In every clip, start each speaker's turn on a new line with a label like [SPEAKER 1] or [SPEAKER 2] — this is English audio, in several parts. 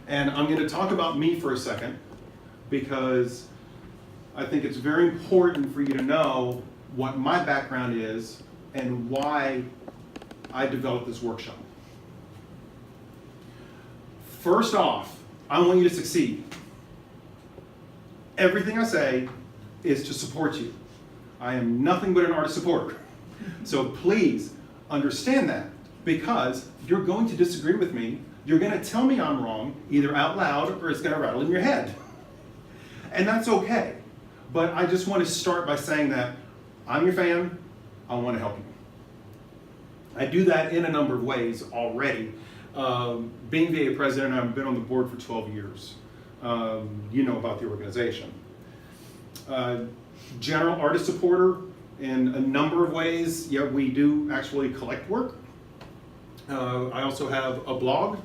[SPEAKER 1] And I'm going to talk about me for a second because I think it's very important for you to know what my background is and why I developed this workshop. First off, I want you to succeed. Everything I say is to support you. I am nothing but an artist supporter. So please understand that, because you're going to disagree with me. You're going to tell me I'm wrong, either out loud or it's going to rattle in your head. And that's okay. But I just want to start by saying that I'm your fan. I want to help you. I do that in a number of ways already. Being VAA President, I've been on the board for 12 years. You know about the organization. General artist supporter in a number of ways. Yeah, we do actually collect work. I also have a blog,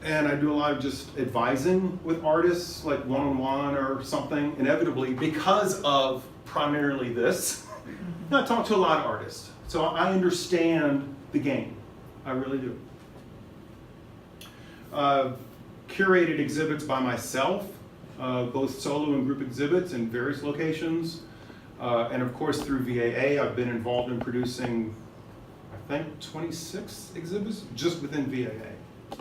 [SPEAKER 1] and I do a lot of just advising with artists, like one-on-one or something, inevitably, because of primarily this. I talk to a lot of artists, so I understand the game. I really do. Curated exhibits by myself, both solo and group exhibits in various locations. And of course through VAA, I've been involved in producing, I think, 26 exhibits just within VAA.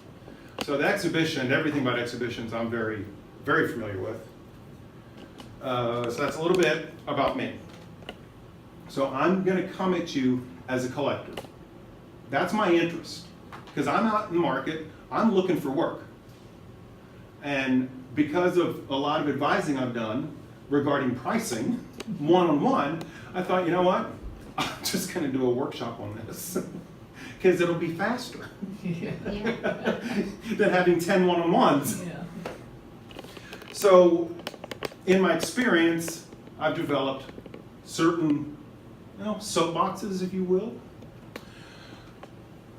[SPEAKER 1] So the exhibition, everything about exhibitions, I'm very, very familiar with. So that's a little bit about me. So I'm gonna come at you as a collector. That's my interest, because I'm out in the market, I'm looking for work. And because of a lot of advising I've done regarding pricing, one-on-one, I thought, you know what? I'm just gonna do a workshop on this, because it'll be faster than having 10 one-on-ones.
[SPEAKER 2] Yeah.
[SPEAKER 1] So, in my experience, I've developed certain, soapboxes, if you will.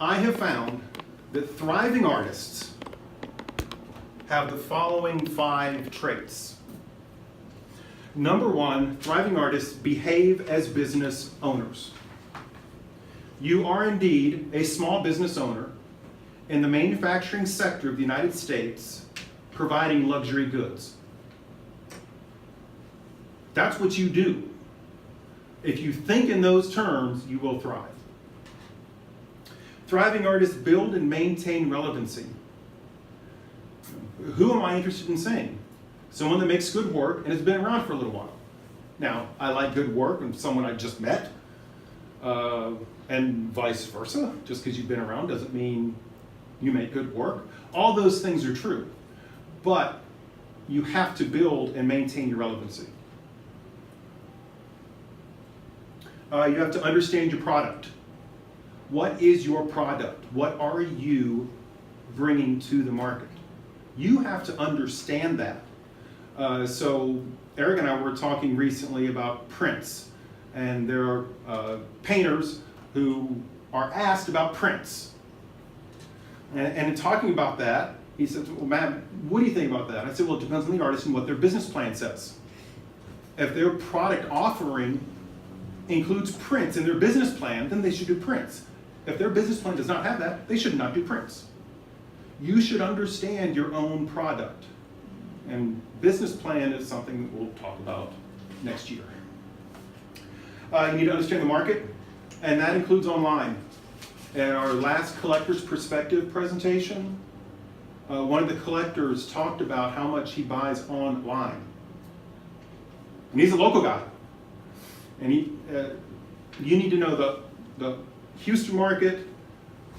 [SPEAKER 1] I have found that thriving artists have the following 5 traits. Number 1, thriving artists behave as business owners. You are indeed a small business owner in the manufacturing sector of the United States, providing luxury goods. That's what you do. If you think in those terms, you will thrive. Thriving artists build and maintain relevancy. Who am I interested in seeing? Someone that makes good work and has been around for a little while. Now, I like good work and someone I just met, and vice versa. Just because you've been around doesn't mean you make good work. All those things are true, but you have to build and maintain your relevancy. You have to understand your product. What is your product? What are you bringing to the market? You have to understand that. So Eric and I were talking recently about prints, and there are painters who are asked about prints. And in talking about that, he said, well, Matt, what do you think about that? I said, well, it depends on the artist and what their business plan says. If their product offering includes prints in their business plan, then they should do prints. If their business plan does not have that, they should not do prints. You should understand your own product. And business plan is something that we'll talk about next year. You need to understand the market, and that includes online. In our last Collector's Perspective presentation, one of the collectors talked about how much he buys online. And he's a local guy. And you need to know the Houston market,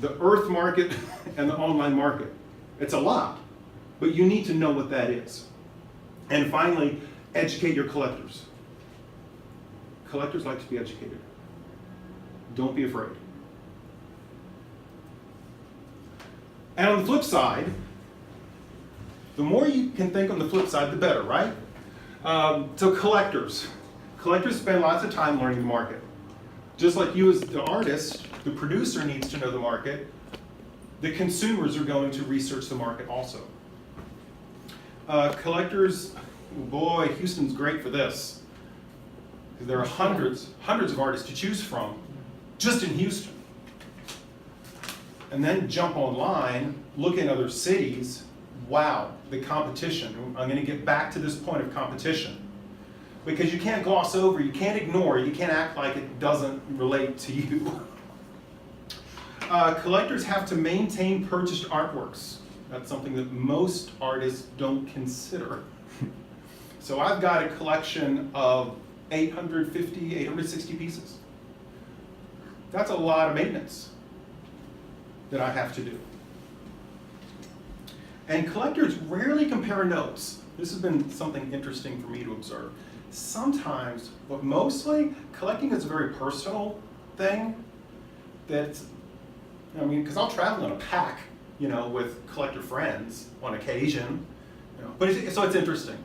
[SPEAKER 1] the Earth market, and the online market. It's a lot, but you need to know what that is. And finally, educate your collectors. Collectors like to be educated. Don't be afraid. And on the flip side, the more you can think on the flip side, the better, right? So collectors spend lots of time learning the market. Just like you as the artist, the producer needs to know the market, the consumers are going to research the market also. Collectors, boy, Houston's great for this. There are hundreds of artists to choose from, just in Houston. And then jump online, look in other cities, wow, the competition. I'm going to get back to this point of competition. Because you can't gloss over, you can't ignore, you can't act like it doesn't relate to you. Collectors have to maintain purchased artworks. That's something that most artists don't consider. So I've got a collection of 850, 860 pieces. That's a lot of maintenance that I have to do. And collectors rarely compare notes. This has been something interesting for me to observe. Sometimes, but mostly, collecting is a very personal thing. That's, I mean, because I'll travel in a pack, you know, with collector friends on occasion. You know, but so it's interesting.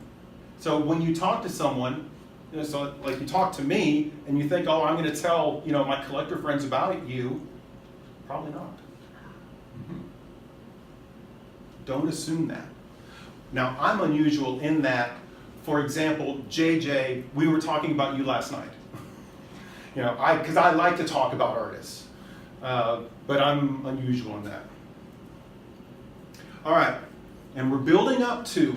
[SPEAKER 1] So when you talk to someone, you know, so like you talk to me, and you think, oh, I'm going to tell, you know, my collector friends about you. Probably not. Don't assume that. Now, I'm unusual in that, for example, JJ, we were talking about you last night. You know, because I like to talk about artists, but I'm unusual in that. All right, and we're building up to,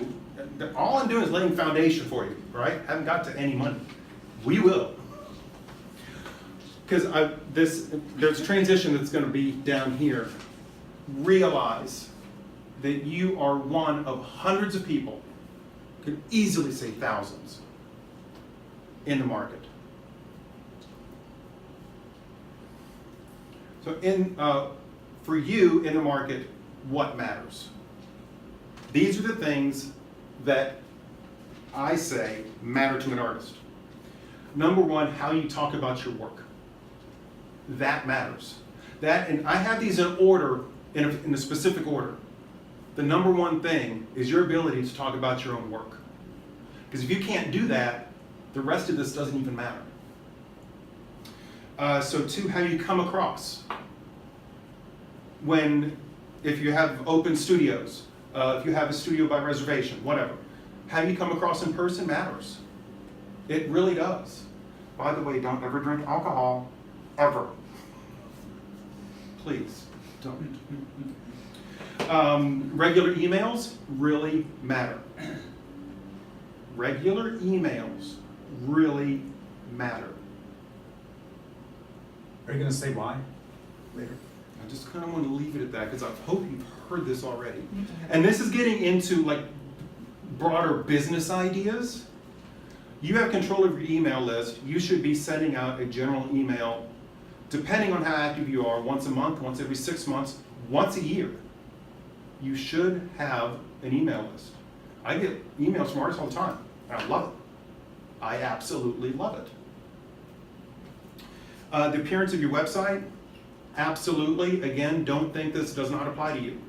[SPEAKER 1] all I'm doing is laying foundation for you, right? Haven't got to any money. We will. Because there's a transition that's going to be down here. Realize that you are one of hundreds of people, could easily say thousands, in the market. So for you in the market, what matters? These are the things that I say matter to an artist. Number one, how you talk about your work. That matters. That, and I have these in order, in a specific order. The number one thing is your ability to talk about your own work. Because if you can't do that, the rest of this doesn't even matter. So two, how you come across. If you have open studios, if you have a studio by reservation, whatever. How you come across in person matters. It really does. By the way, don't ever drink alcohol, ever. Please, don't. Regular emails really matter. Regular emails really matter.
[SPEAKER 2] Are you going to say why later?
[SPEAKER 1] I just kind of want to leave it at that because I hope you've heard this already. And this is getting into like broader business ideas. You have control of your email list. You should be sending out a general email, depending on how active you are, once a month, once every 6 months, once a year. You should have an email list. I get emails from artists all the time, and I love it. I absolutely love it. The appearance of your website, absolutely. Again, don't think this does not apply to you.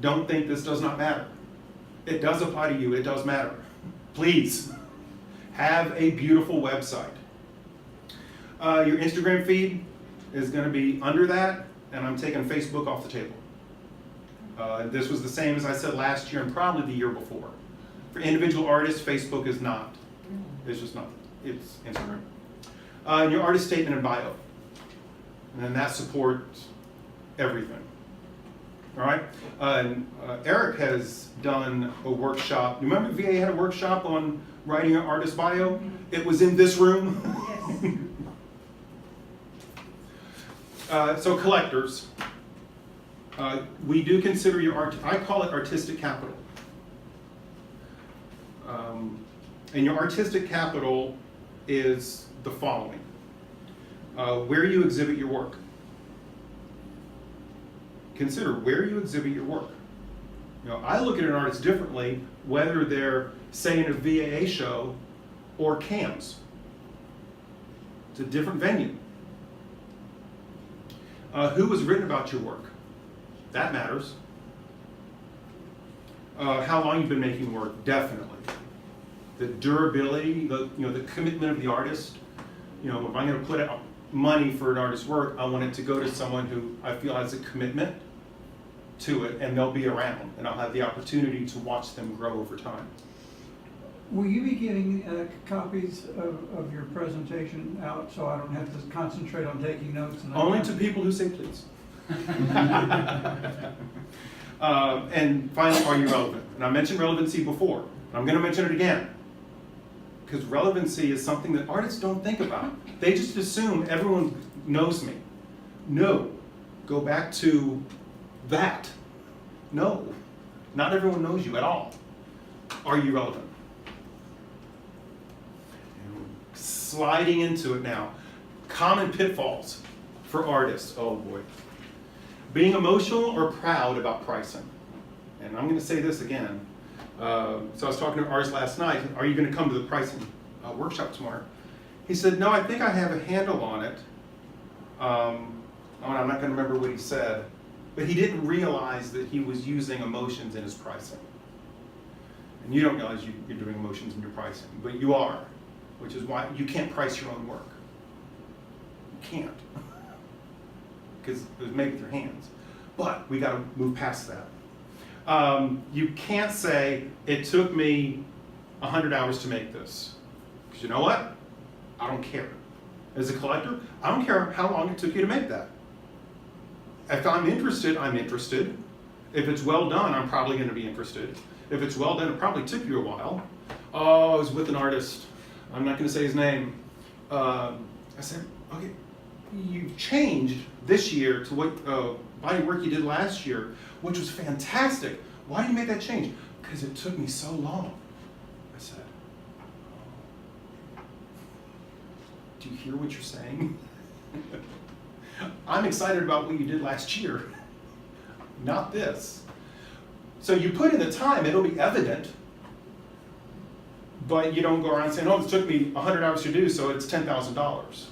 [SPEAKER 1] Don't think this does not matter. It does apply to you, it does matter. Please, have a beautiful website. Your Instagram feed is going to be under that, and I'm taking Facebook off the table. This was the same as I said last year and probably the year before. For individual artists, Facebook is not. It's just not. It's Instagram. Your artist statement and bio. And that supports everything. All right? Eric has done a workshop. Remember VA had a workshop on writing an artist bio? It was in this room. Yes. So collectors. We do consider your art, I call it artistic capital. And your artistic capital is the following. Where you exhibit your work. Consider where you exhibit your work. You know, I look at an artist differently, whether they're, say, in a VAA show or CAMS. It's a different venue. Who has written about your work? That matters. How long you've been making work, definitely. The durability, the commitment of the artist. You know, if I'm going to put out money for an artist's work, I want it to go to someone who I feel has a commitment to it, and they'll be around, and I'll have the opportunity to watch them grow over time.
[SPEAKER 3] Will you be getting copies of your presentation out so I don't have to concentrate on taking notes? And
[SPEAKER 1] Only to people who say please. And finally, are you relevant? And I mentioned relevancy before. I'm going to mention it again. Because relevancy is something that artists don't think about. They just assume everyone knows me. No. Go back to that. No. Not everyone knows you at all. Are you relevant? Sliding into it now. Common pitfalls for artists. Oh boy. Being emotional or proud about pricing. And I'm going to say this again. So I was talking to artists last night. Are you going to come to the pricing workshop tomorrow? He said, no, I think I have a handle on it. I'm not going to remember what he said. But he didn't realize that he was using emotions in his pricing. And you don't realize you're doing emotions in your pricing, but you are, which is why you can't price your own work. You can't. Because it was made with your hands. But we got to move past that. You can't say, it took me 100 hours to make this. Because you know what? I don't care. As a collector, I don't care how long it took you to make that. If I'm interested, I'm interested. If it's well done, I'm probably going to be interested. If it's well done, it probably took you a while. Oh, I was with an artist. I'm not going to say his name. I said, okay, you've changed this year to what body work you did last year, which was fantastic. Why did you make that change? Because it took me so long. I said, do you hear what you're saying? I'm excited about what you did last year, not this. So you put in the time, it'll be evident, but you don't go around saying, oh, it took me 100 hours to do, so it's $10,000.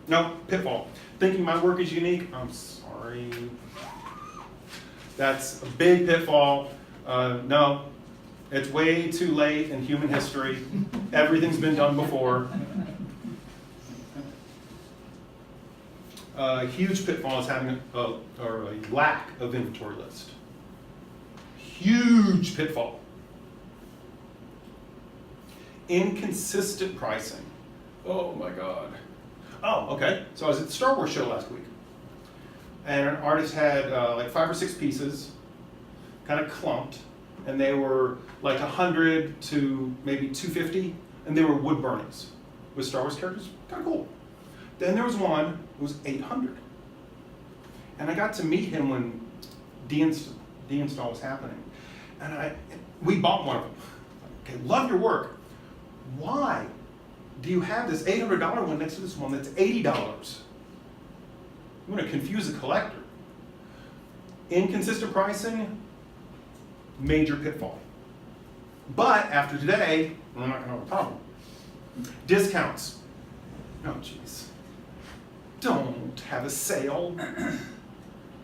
[SPEAKER 1] No, pitfall. Thinking my work is unique, I'm sorry. That's a big pitfall. No, it's way too late in human history. Everything's been done before. A huge pitfall is having a lack of inventory list. Huge pitfall. Inconsistent pricing. Oh my God. Oh, okay. So I was at the Star Wars show last week. And an artist had like 5 or 6 pieces, kind of clumped, and they were like 100 to maybe 250, and they were wood burnings with Star Wars characters. Kind of cool. Then there was one that was 800. And I got to meet him when de-install was happening. And we bought one of them. Okay, love your work. Why do you have this $800 one next to this one that's $80? You want to confuse a collector. Inconsistent pricing, major pitfall. But after today, we're not going to have a problem. Discounts. Oh, jeez. Don't have a sale.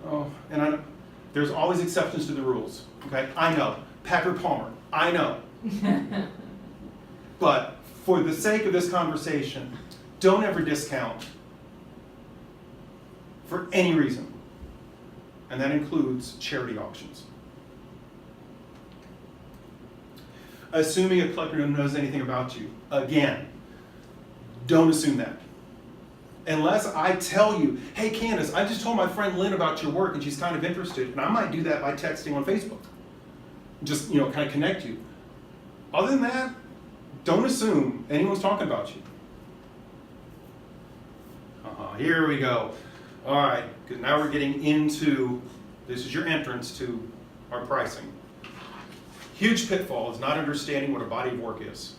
[SPEAKER 1] Oh, and there's always exceptions to the rules. Okay, I know. Patrick Palmer, I know. But for the sake of this conversation, don't ever discount for any reason. And that includes charity auctions. Assuming a collector knows anything about you. Again, don't assume that. Unless I tell you, hey Candace, I just told my friend Lynn about your work and she's kind of interested, and I might do that by texting on Facebook. Just, kind of connect you. Other than that, don't assume anyone's talking about you. Here we go. All right, because now we're getting into, this is your entrance to our pricing. Huge pitfall is not understanding what a body of work is.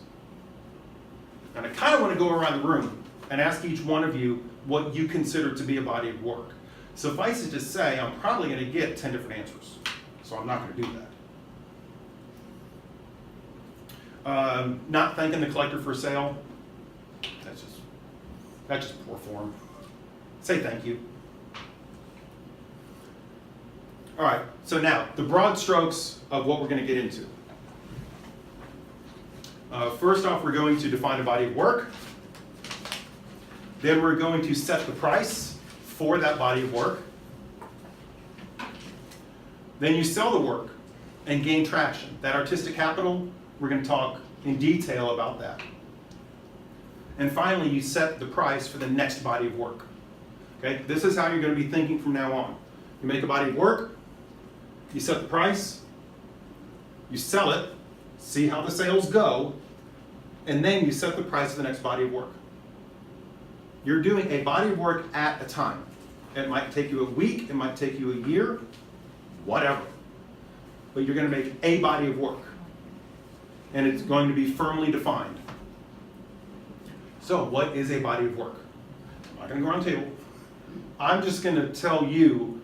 [SPEAKER 1] And I kind of want to go around the room and ask each one of you what you consider to be a body of work. Suffice it to say, I'm probably going to get 10 different answers, so I'm not going to do that. Not thanking the collector for a sale, that's just poor form. Say thank you. All right, so now, the broad strokes of what we're going to get into. First off, we're going to define a body of work. Then we're going to set the price for that body of work. Then you sell the work and gain traction. That artistic capital, we're going to talk in detail about that. And finally, you set the price for the next body of work. Okay? This is how you're going to be thinking from now on. You make a body of work, You set the price, you sell it, see how the sales go, and then you set the price of the next body of work. You're doing a body of work at a time. It might take you a week, it might take you a year, whatever. But you're going to make a body of work. And it's going to be firmly defined. So what is a body of work? I'm not going to go around the table. I'm just going to tell you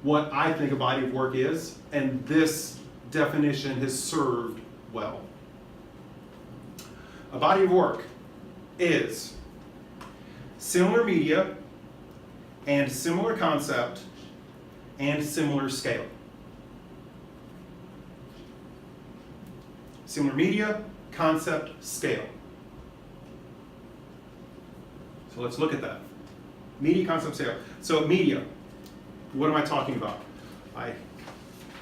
[SPEAKER 1] what I think a body of work is, and this definition has served well. A body of work is similar media and similar concept and similar scale. Similar media, concept, scale. So let's look at that. Media, concept, scale. So media, what am I talking about? I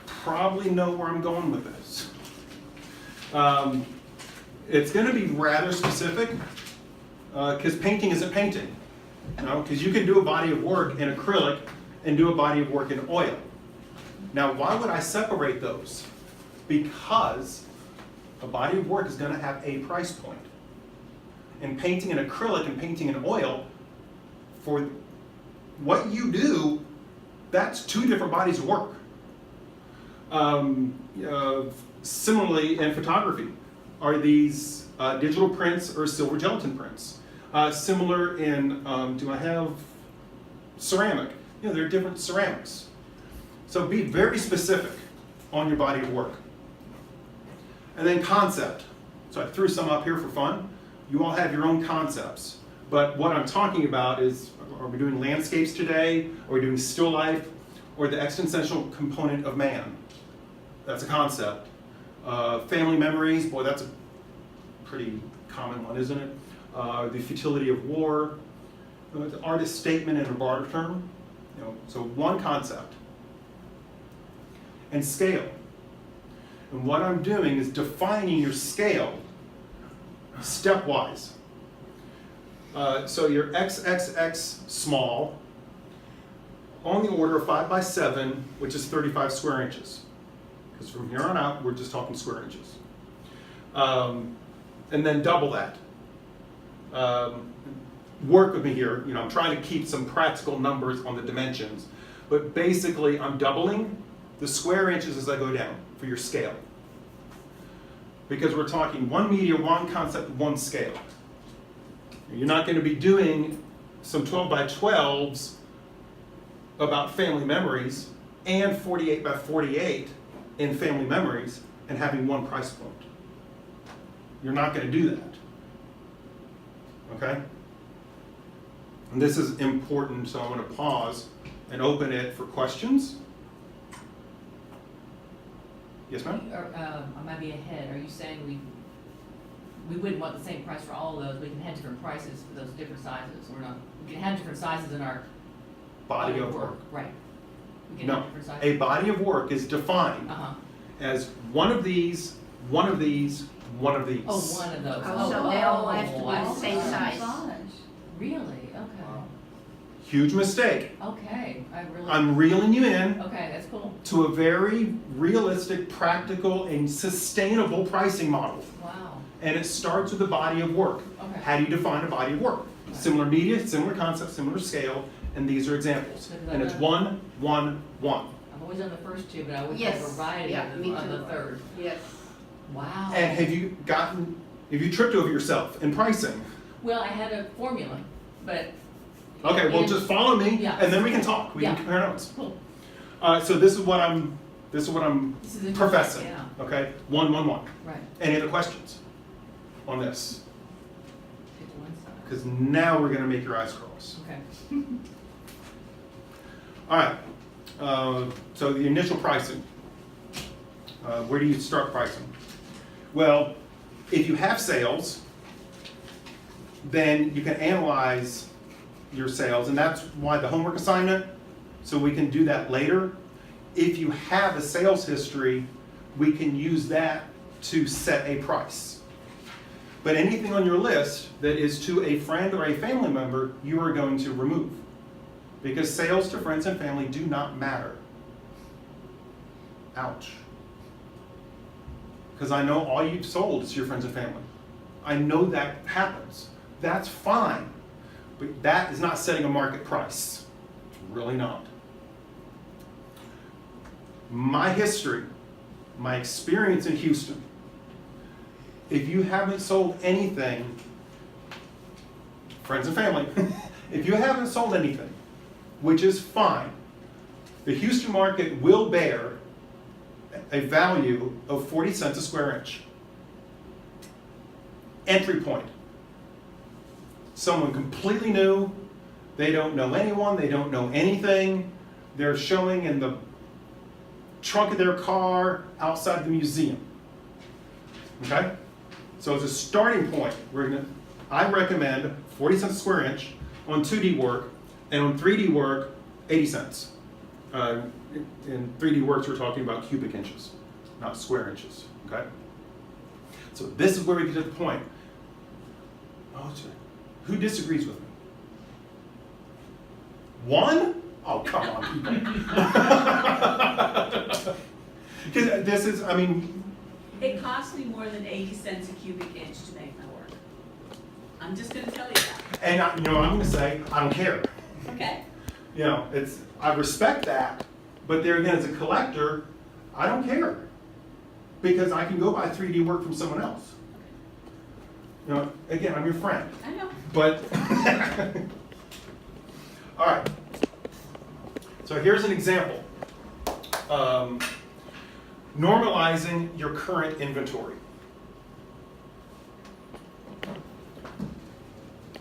[SPEAKER 1] probably know where I'm going with this. It's going to be rather specific because painting isn't painting. Because you can do a body of work in acrylic and do a body of work in oil. Now, why would I separate those? Because a body of work is going to have a price point. And painting in acrylic and painting in oil, for what you do, that's two different bodies of work. Similarly, in photography, are these digital prints or silver gelatin prints? Similar in, do I have ceramic? There are different ceramics. So be very specific on your body of work. And then concept. So I threw some up here for fun. You all have your own concepts. But what I'm talking about is, are we doing landscapes today? Are we doing still life? Or the existential component of man? That's a concept. Family memories, boy, that's a pretty common one, isn't it? The futility of war, the artist's statement in a broader term. So one concept. And scale. And what I'm doing is defining your scale stepwise. So your XXX small, on the order of 5 by 7, which is 35 square inches. Because from here on out, we're just talking square inches. And then double that. Work with me here. I'm trying to keep some practical numbers on the dimensions. But basically, I'm doubling the square inches as I go down for your scale. Because we're talking one media, one concept, one scale. You're not going to be doing some 12 by 12s about family memories and 48 by 48 in family memories and having one price point. You're not going to do that. Okay? And this is important, so I'm going to pause and open it for questions. Yes, ma'am?
[SPEAKER 4] I might be ahead. Are you saying we wouldn't want the same price for all of those? We can have different prices for those different sizes. We can have different sizes in our
[SPEAKER 1] Body of work.
[SPEAKER 4] Right. We can
[SPEAKER 1] No,
[SPEAKER 4] have different sizes.
[SPEAKER 1] a body of work is defined as one of these, one of these, one of these.
[SPEAKER 4] Oh, one of those.
[SPEAKER 5] Oh, so they all have to be
[SPEAKER 4] I
[SPEAKER 5] the same
[SPEAKER 4] see.
[SPEAKER 5] size.
[SPEAKER 4] Really? Okay.
[SPEAKER 1] Huge mistake.
[SPEAKER 4] Okay.
[SPEAKER 1] I'm reeling you in
[SPEAKER 4] Okay, that's cool.
[SPEAKER 1] to a very realistic, practical, and sustainable pricing model.
[SPEAKER 4] Wow.
[SPEAKER 1] And it starts with a body of work.
[SPEAKER 4] Okay.
[SPEAKER 1] How do you define a body of work? Similar media, similar concept, similar scale, and these are examples.
[SPEAKER 4] Good.
[SPEAKER 1] And it's 1, 1, 1.
[SPEAKER 4] I've always done the first two, but I would
[SPEAKER 5] Yes.
[SPEAKER 4] have a variety
[SPEAKER 5] Yeah,
[SPEAKER 4] of
[SPEAKER 5] me
[SPEAKER 4] the
[SPEAKER 5] too.
[SPEAKER 4] third.
[SPEAKER 5] Yes.
[SPEAKER 4] Wow.
[SPEAKER 1] And have you tripped over yourself in pricing?
[SPEAKER 4] Well, I had a formula, but.
[SPEAKER 1] Okay, well,
[SPEAKER 4] in-
[SPEAKER 1] just follow me,
[SPEAKER 4] Yeah.
[SPEAKER 1] and then we can talk. We
[SPEAKER 4] Yeah.
[SPEAKER 1] can compare notes.
[SPEAKER 4] Cool.
[SPEAKER 1] So this is what I'm
[SPEAKER 4] This is interesting,
[SPEAKER 1] professing.
[SPEAKER 4] yeah.
[SPEAKER 1] Okay, 1, 1, 1.
[SPEAKER 4] Right.
[SPEAKER 1] Any other questions on this?
[SPEAKER 4] Pick one side.
[SPEAKER 1] Because now we're going to make your eyes cross.
[SPEAKER 4] Okay.
[SPEAKER 1] All right. So the initial pricing. Where do you start pricing? Well, if you have sales, then you can analyze your sales, and that's why the homework assignment, so we can do that later. If you have a sales history, we can use that to set a price. But anything on your list that is to a friend or a family member, you are going to remove. Because sales to friends and family do not matter Ouch. Because I know all you've sold is to your friends and family. I know that happens. That's fine. But that is not setting a market price. It's really not. My history, my experience in Houston, if you haven't sold anything, friends and family, if you haven't sold anything, which is fine, the Houston market will bear a value of 40 cents a square inch. Entry point. Someone completely new, they don't know anyone, they don't know anything, they're showing in the trunk of their car outside the museum. Okay? So as a starting point, I recommend 40 cents a square inch on 2D work, and on 3D work, 80 cents. In 3D works, we're talking about cubic inches, not square inches. Okay? So this is where we get to the point. Oh, who disagrees with me? One? Oh, come on, people. Because this is, I mean.
[SPEAKER 5] It costs me more than 80 cents a cubic inch to make my work. I'm just gonna tell you that.
[SPEAKER 1] And you know what I'm gonna say? I don't care.
[SPEAKER 5] Okay?
[SPEAKER 1] You know, I respect that, but there again, as a collector, I don't care. Because I can go buy 3D work from someone else. You know, again, I'm your friend.
[SPEAKER 5] I know.
[SPEAKER 1] But, all right. So here's an example. Normalizing your current inventory.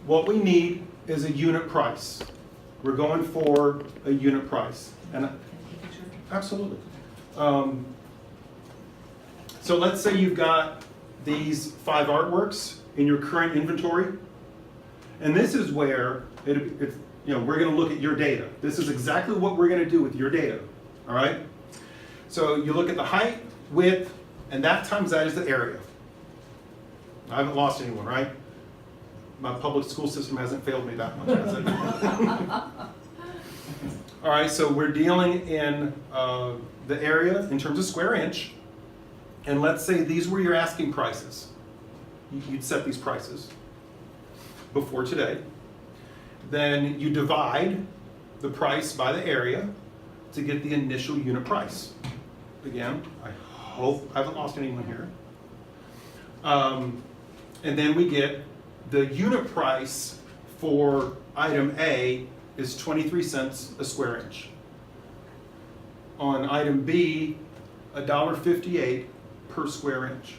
[SPEAKER 1] What we need is a unit price. We're going for a unit price. And absolutely. So let's say you've got these 5 artworks in your current inventory. And this is where it's, you know, we're going to look at your data. This is exactly what we're going to do with your data. All right? So you look at the height, width, and that times that is the area. I haven't lost anyone, right? My public school system hasn't failed me that much, has it? All right, so we're dealing in the area in terms of square inch. And let's say these were your asking prices. You'd set these prices before today. Then you divide the price by the area to get the initial unit price. Again, I hope I haven't lost anyone here. And then we get the unit price for item A is 23 cents a square inch. On item B, $1.58 per square inch,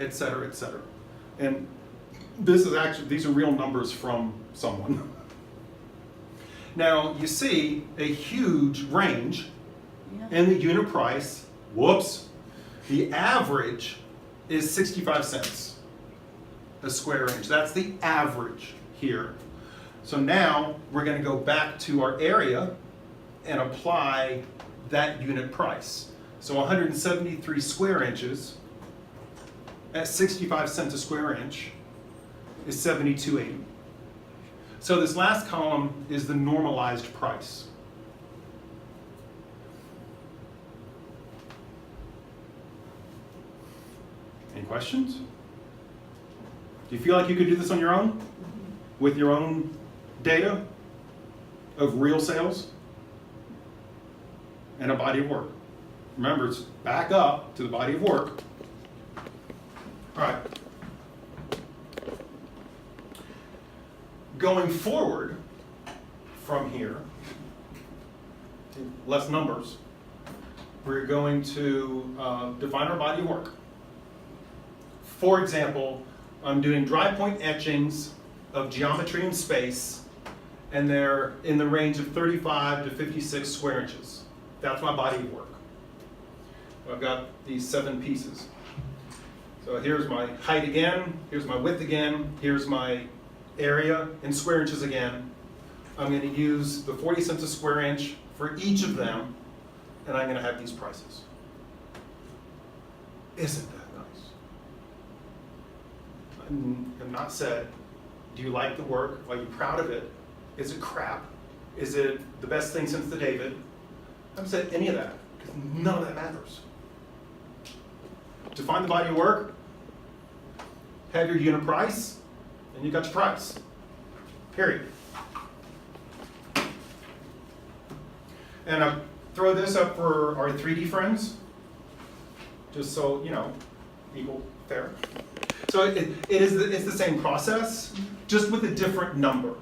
[SPEAKER 1] et cetera, et cetera. And this is actually, these are real numbers from someone. Now, you see a huge range in the unit price. Whoops. The average is 65 cents a square inch. That's the average here. So now we're going to go back to our area and apply that unit price. So 173 square inches at 65 cents a square inch is $72.80. So this last column is the normalized price. Any questions? Do you feel like you could do this on your own? With your own data of real sales? And a body of work. Remember, it's back up to the body of work. All right. Going forward from here, less numbers, we're going to define our body of work. For example, I'm doing dry point etchings of geometry and space, and they're in the range of 35 to 56 square inches. That's my body of work. I've got these 7 pieces. So here's my height again, here's my width again, here's my area in square inches again. I'm going to use the 40 cents a square inch for each of them, and I'm going to have these prices. Isn't that nice? I'm not said, do you like the work? Are you proud of it? Is it crap? Is it the best thing since the David? I haven't said any of that. Because none of that matters. Define the body of work, have your unit price, and you got your price. Period. And I'll throw this up for our 3D friends, just so, you know, equal, fair. So it's the same process, just with a different number,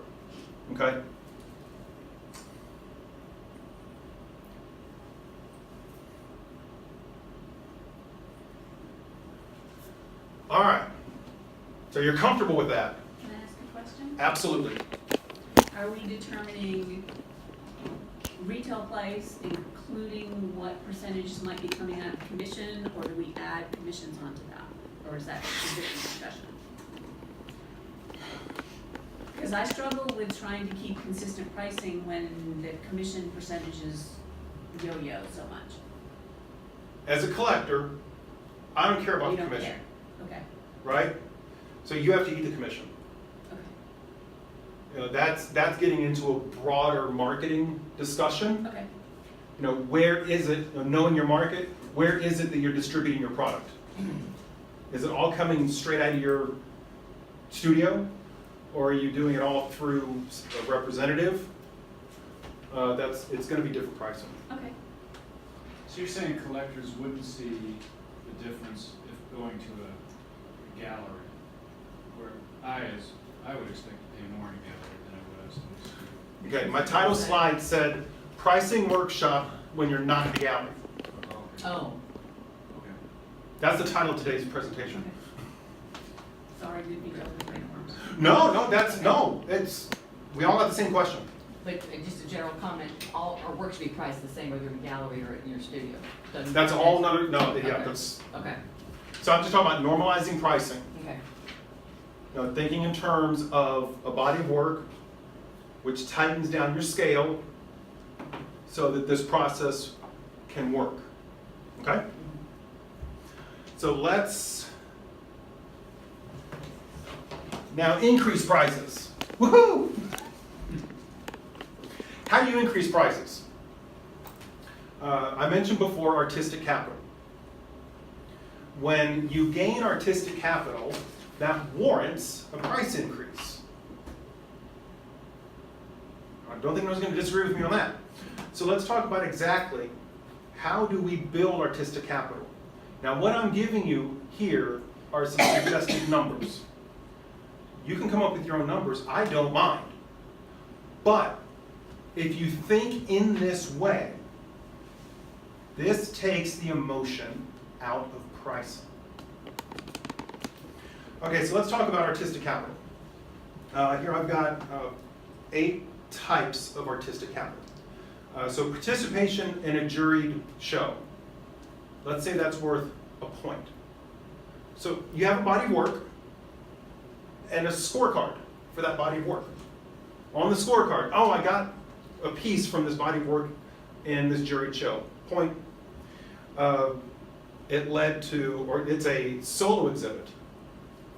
[SPEAKER 1] okay? All right, so you're comfortable with that?
[SPEAKER 5] Can I ask a question?
[SPEAKER 1] Absolutely.
[SPEAKER 5] Are we determining retail price, including what percentages might be coming out of commission, or do we add commissions onto that? Or is that a different discussion? Because I struggle with trying to keep consistent pricing when the commission percentages yo-yo so much.
[SPEAKER 1] As a collector, I don't care about
[SPEAKER 5] You
[SPEAKER 1] the
[SPEAKER 5] don't
[SPEAKER 1] commission,
[SPEAKER 5] care. Okay,
[SPEAKER 1] right? So you have to eat the commission.
[SPEAKER 5] okay,
[SPEAKER 1] You know, that's getting into a broader marketing discussion.
[SPEAKER 5] okay.
[SPEAKER 1] You know, where is it, you know, knowing your market, where is it that you're distributing your product? Is it all coming straight out of your studio? Or are you doing it all through a representative? It's gonna be different pricing.
[SPEAKER 5] Okay.
[SPEAKER 2] So you're saying collectors wouldn't see the difference if going to a gallery, where I would expect to pay more in a gallery than I would us in the studio.
[SPEAKER 1] Okay, my title slide said pricing workshop when you're not in the gallery.
[SPEAKER 4] Oh,
[SPEAKER 2] Okay.
[SPEAKER 1] That's the title of today's presentation.
[SPEAKER 5] Sorry, didn't mean to open the worms.
[SPEAKER 1] No, we all have the same question.
[SPEAKER 4] but just a general comment, all our work should be priced the same whether in a gallery or in your studio. Doesn't-
[SPEAKER 1] That's all another, yeah,
[SPEAKER 4] Okay.
[SPEAKER 1] that's,
[SPEAKER 4] Okay,
[SPEAKER 1] so I'm just talking about normalizing pricing.
[SPEAKER 4] okay.
[SPEAKER 1] You know, thinking in terms of a body of work, which tightens down your scale so that this process can work, okay? So let's now increase prices. Woohoo! How do you increase prices? I mentioned before artistic capital. When you gain artistic capital, that warrants a price increase. I don't think anyone's going to disagree with me on that. So let's talk about exactly how do we build artistic capital. Now what I'm giving you here are some suggested numbers. You can come up with your own numbers, I don't mind. But if you think in this way, this takes the emotion out of pricing. Okay, so let's talk about artistic capital. Here I've got 8 types of artistic capital. So participation in a juried show. Let's say that's worth a point. So you have a body of work and a scorecard for that body of work. On the scorecard, oh, I got a piece from this body of work in this juried show. Point. It led to, or it's a solo exhibit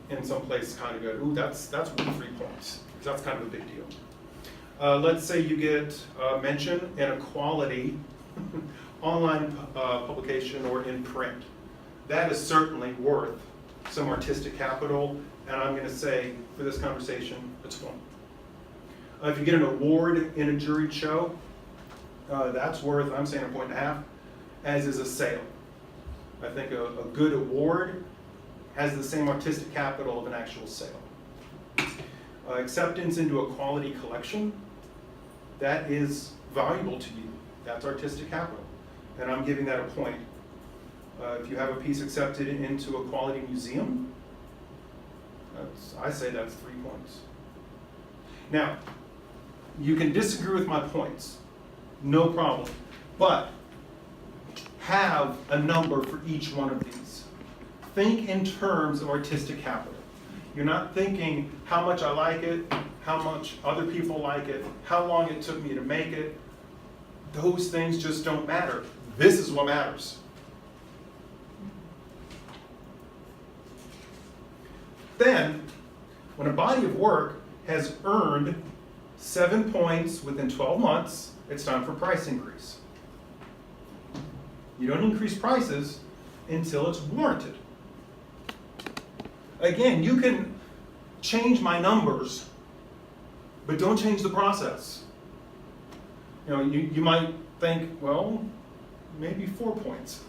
[SPEAKER 1] in some place kind of good. Ooh, that's worth 3 points. That's kind of a big deal. Let's say you get mention in a quality online publication or in print. That is certainly worth some artistic capital, and I'm going to say for this conversation, it's 1. If you get an award in a juried show, that's worth, I'm saying, 1.5, as is a sale. I think a good award has the same artistic capital of an actual sale. Acceptance into a quality collection, that is valuable to you. That's artistic capital, and I'm giving that a point. If you have a piece accepted into a quality museum, I say that's 3 points. Now, you can disagree with my points, no problem, but have a number for each one of these. Think in terms of artistic capital. You're not thinking how much I like it, how much other people like it, how long it took me to make it. Those things just don't matter. This is what matters. Then, when a body of work has earned 7 points within 12 months, it's time for price increase. You don't increase prices until it's warranted. Again, you can change my numbers, but don't change the process. You know, you might think, well, maybe 4 points.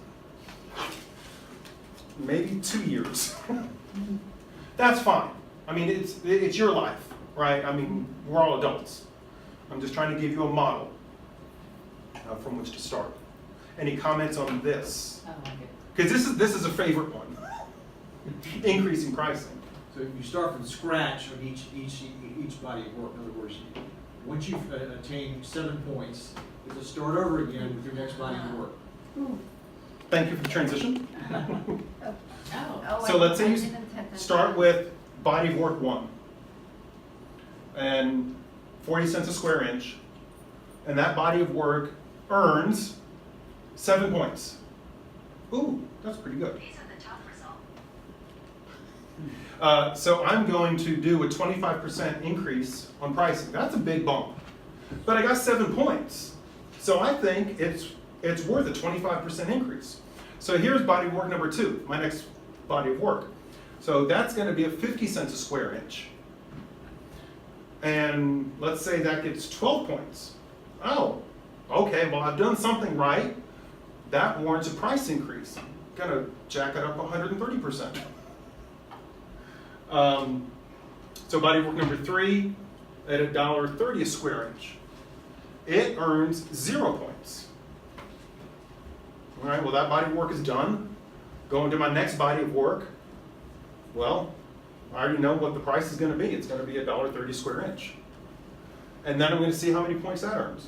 [SPEAKER 1] Maybe 2 years. That's fine. I mean, it's your life, right? I mean, we're all adults. I'm just trying to give you a model from which to start. Any comments on this?
[SPEAKER 4] I like it.
[SPEAKER 1] Because this is a favorite one. Increasing pricing.
[SPEAKER 6] So if you start from scratch on each body of work, in other words, once you've attained 7 points, you have to start over again with your next body of work.
[SPEAKER 1] Thank you for the transition.
[SPEAKER 4] Oh.
[SPEAKER 1] So let's say you start with body of work 1 and 40 cents a square inch, and that body of work earns 7 points. Ooh, that's pretty good.
[SPEAKER 7] These are the top results.
[SPEAKER 1] So I'm going to do a 25% increase on pricing. That's a big bump. But I got 7 points. So I think it's worth a 25% increase. So here's body of work number 2, my next body of work. So that's going to be at 50 cents a square inch. And let's say that gets 12 points. Oh, okay, well I've done something right. That warrants a price increase. I'm gonna jack it up 130%. So body of work number 3 at $1.30 a square inch. It earns 0 points. All right, well that body of work is done. Going to my next body of work. Well, I already know what the price is gonna be. It's gonna be $1.30 a square inch. And then I'm gonna see how many points that earns.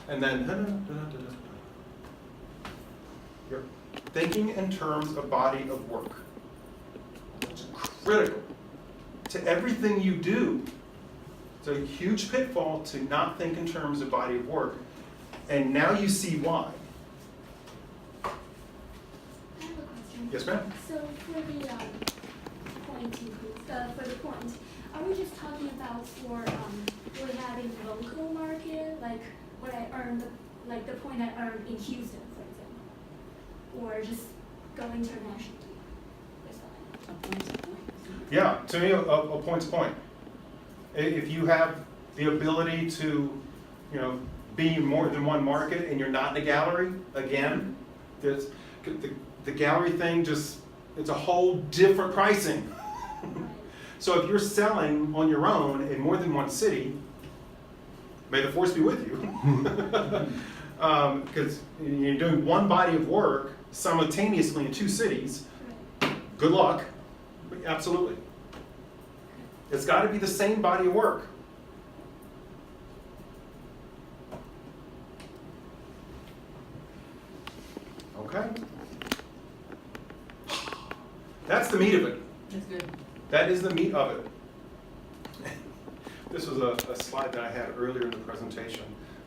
[SPEAKER 1] And then, you're thinking in terms of body of work. It's critical to everything you do. It's a huge pitfall to not think in terms of body of work. And now you see why.
[SPEAKER 7] I have a question.
[SPEAKER 1] Yes, ma'am?
[SPEAKER 7] So for the point increase, for the point, are we just talking about for we having local market, like what I earned, like the point I earned in Houston, for example, or just go internationally? That's all.
[SPEAKER 5] A point's a point.
[SPEAKER 1] Yeah, to me, a point's a point. If you have the ability to, be in more than one market and you're not in a gallery, again, the gallery thing it's a whole different pricing. So if you're selling on your own in more than one city, may the force be with you. Because you're doing one body of work simultaneously in 2 cities. Good luck. Absolutely. It's got to be the same body of work. Okay. That's the meat of it.
[SPEAKER 4] That's good.
[SPEAKER 1] That is the meat of it. This was a slide that I had earlier in the presentation.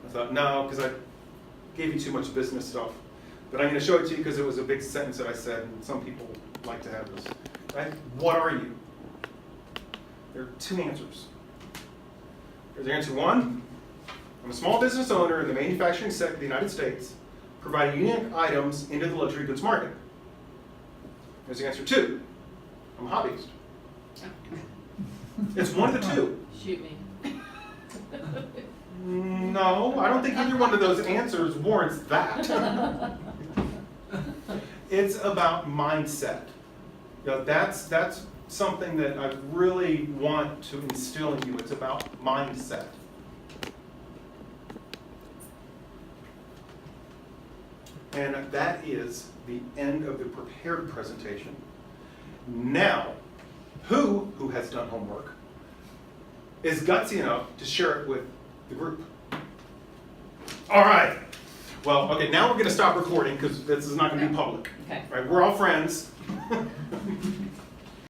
[SPEAKER 1] I thought, no, because I gave you too much business stuff. But I'm going to show it to you because it was a big sentence that I said, and some people like to have this. Right? What are you? There are 2 answers. There's answer 1. I'm a small business owner in the manufacturing sector of the United States, providing unique items into the luxury goods market. There's answer 2. I'm a hobbyist. It's one of the 2.
[SPEAKER 4] Shoot me.
[SPEAKER 1] No, I don't think either one of those answers warrants that. It's about mindset. That's something that I really want to instill in you. It's about mindset. And that is the end of the prepared presentation. Now, who has done homework is gutsy enough to share it with the group? All right. Well, okay, now we're going to stop recording because this is not going to be public.
[SPEAKER 4] Okay.
[SPEAKER 1] Right? We're all friends.